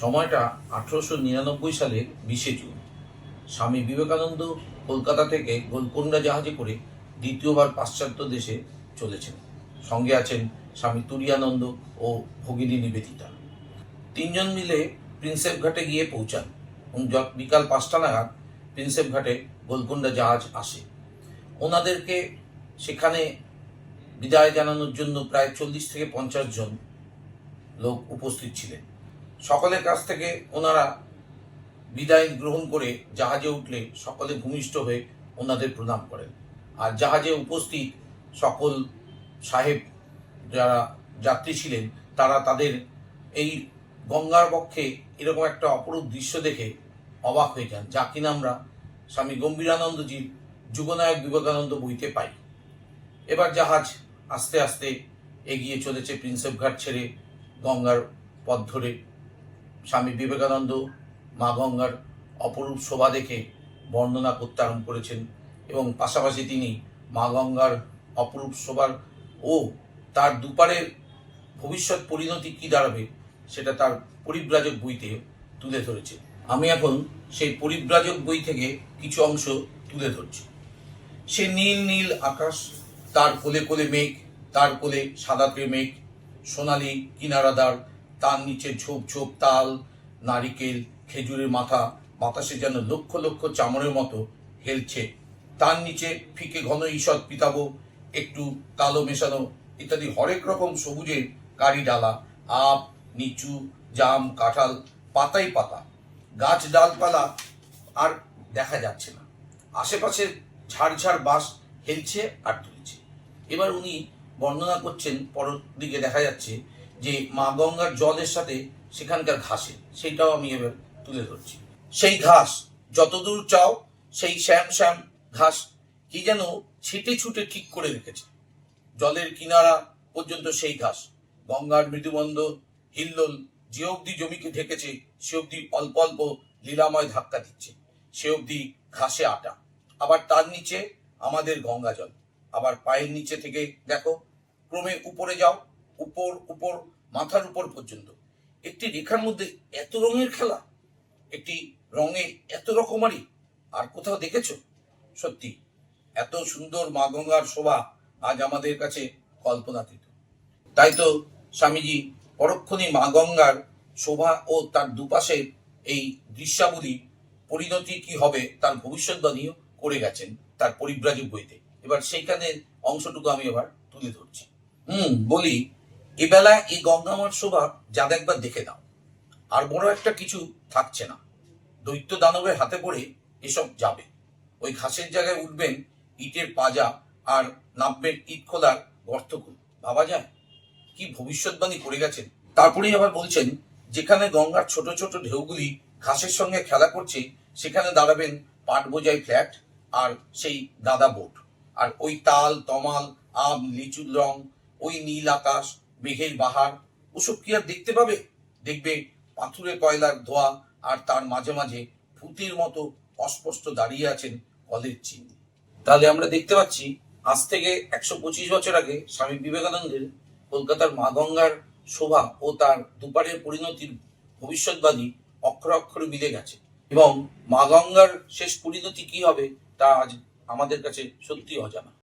সময়টা 1899 সালের 20শে জুন। স্বামী বিবেকানন্দ কলকাতা থেকে গোলকোন্ডা জাহাজে করে দ্বিতীয়বার পাশ্চাত্য দেশে চলেছেন। সঙ্গে আছেন স্বামী তুরীয়ানন্দ ও ভগিনী নিবেদিতা। তিনজন মিলে প্রিন্সেপ ঘাটে গিয়ে পৌঁছান এবং বিকাল 5টা নাগাদ প্রিন্সেপ ঘাটে গোলকোন্ডা জাহাজ আসে। ওনাদেরকে সেখানে বিদায় জানানোর জন্য প্রায় 40 থেকে 50 জন লোক উপস্থিত ছিলেন। সকলের কাছ থেকে ওনারা বিদায় গ্রহণ করে জাহাজে উঠলে সকলে ভূমিষ্ঠ হয়ে ওনাদের প্রণাম করেন। আর জাহাজে উপস্থিত সকল সাহেব যারা যাত্রী ছিলেন তারা তাদের এই গঙ্গার বক্ষে এরকম একটা অপরূপ দৃশ্য দেখে অবাক হয়ে যান, যা কিনা আমরা স্বামী গম্ভীরানন্দজির যুগনায়ক বিবেকানন্দ বইতে পাই। এবার জাহাজ আস্তে আস্তে এগিয়ে চলেছে প্রিন্সেপ ঘাট ছেড়ে গঙ্গার পথ ধরে। স্বামী বিবেকানন্দ মা গঙ্গার অপরূপ শোভা দেখে বর্ণনা করতে আরম্ভ করেছেন এবং পাশাপাশি তিনি মা গঙ্গার অপরূপ শোভার ও তার দুপারের ভবিষ্যৎ পরিণতি কী দাঁড়াবে সেটা তার পরিব্রাজক বইতে তুলে ধরেছে। আমি এখন সেই পরিব্রাজক বই থেকে কিছু অংশ তুলে ধরছি। সে নীল নীল আকাশ, তার কোলে কোলে মেঘ, তার কোলে সাদাতে মেঘ, সোনালি কিনারাদার, তার নিচে ঝোপ ঝোপ তাল, নারিকেল, খেজুরের মাথা বাতাসে যেন লক্ষ লক্ষ চামড়ের মতো হেলছে। তার নিচে ফিকে ঘন ঈষৎ পিতাব, একটু কালো মেশানো ইত্যাদি হরেক রকম সবুজের কারি ডালা, আপ, নিচু, জাম, কাঁঠাল, পাতাই পাতা, গাছ ডালপালা আর দেখা যাচ্ছে না। আশেপাশে ঝাড় ঝাড় বাঁশ হেলছে আর তুলছে। এবার উনি বর্ণনা করছেন, পরের দিকে দেখা যাচ্ছে যে মা গঙ্গার জলের সাথে সেখানকার ঘাসে, সেইটাও আমি এবার তুলে ধরছি। সেই ঘাস যতদূর চাও সেই শ্যাম শ্যাম ঘাস কি যেন ছিটে ছুটে ঠিক করে রেখেছে। জলের কিনারা পর্যন্ত সেই ঘাস। গঙ্গার মৃদুমন্দ হিল্লোল যে অবধি জমিকে ঢেকেছে সে অবধি অল্প অল্প লীলাময় ধাক্কা দিচ্ছে, সে অবধি ঘাসে আটা। আবার তার নিচে আমাদের গঙ্গা জল। আবার পায়ের নিচে থেকে দেখো, ক্রমে উপরে যাও, উপর উপর মাথার উপর পর্যন্ত। একটি রেখার মধ্যে এত রঙের খেলা, একটি রঙে এত রকমারি আর কোথাও দেখেছো? সত্যি এত সুন্দর মা গঙ্গার শোভা আজ আমাদের কাছে কল্পনাতীত। তাই তো স্বামীজি পরক্ষণে মা গঙ্গার শোভা ও তার দুপাশে এই দৃশ্যাবলী পরিণতি কি হবে তার ভবিষ্যৎবাণীও করে গেছেন তার পরিব্রাজক বইতে। এবার সেইখানে অংশটুকু আমি এবার তুলে ধরছি। বলি, এবেলা এই গঙ্গামার শোভা যা একবার দেখে দাও, আর বড় একটা কিছু থাকছে না। দৈত্য দানবের হাতে পড়ে এসব যাবে। ওই ঘাসের জায়গায় উঠবেন ইটের পাজা আর নামবেন ইট খোলার গর্তকুল। ভাবা যায় কি ভবিষ্যৎবাণী করে গেছেন। তারপরেই আবার বলছেন, যেখানে গঙ্গার ছোট ছোট ঢেউগুলি ঘাসের সঙ্গে খেলা করছে সেখানে দাঁড়াবেন পাট বোঝাই ফ্ল্যাট আর সেই দাদা বোট। আর ওই তাল, তমাল, আম, লিচুর রং, ওই নীল আকাশ, মেঘের বাহার, ওসব কি আর দেখতে পাবে? দেখবে পাথুরে কয়লার ধোয়া, আর তার মাঝে মাঝে ভূতের মতো অস্পষ্ট দাঁড়িয়ে আছেন কলের চিহ্ন। তাহলে আমরা দেখতে পাচ্ছি আজ থেকে 125 বছর আগে স্বামী বিবেকানন্দের কলকাতার মা গঙ্গার শোভা ও তার দুপারের পরিণতির ভবিষ্যৎবাণী অক্ষরে অক্ষরে মিলে গেছে এবং মা গঙ্গার শেষ পরিণতি কি হবে তা আজ আমাদের কাছে সত্যি অজানা।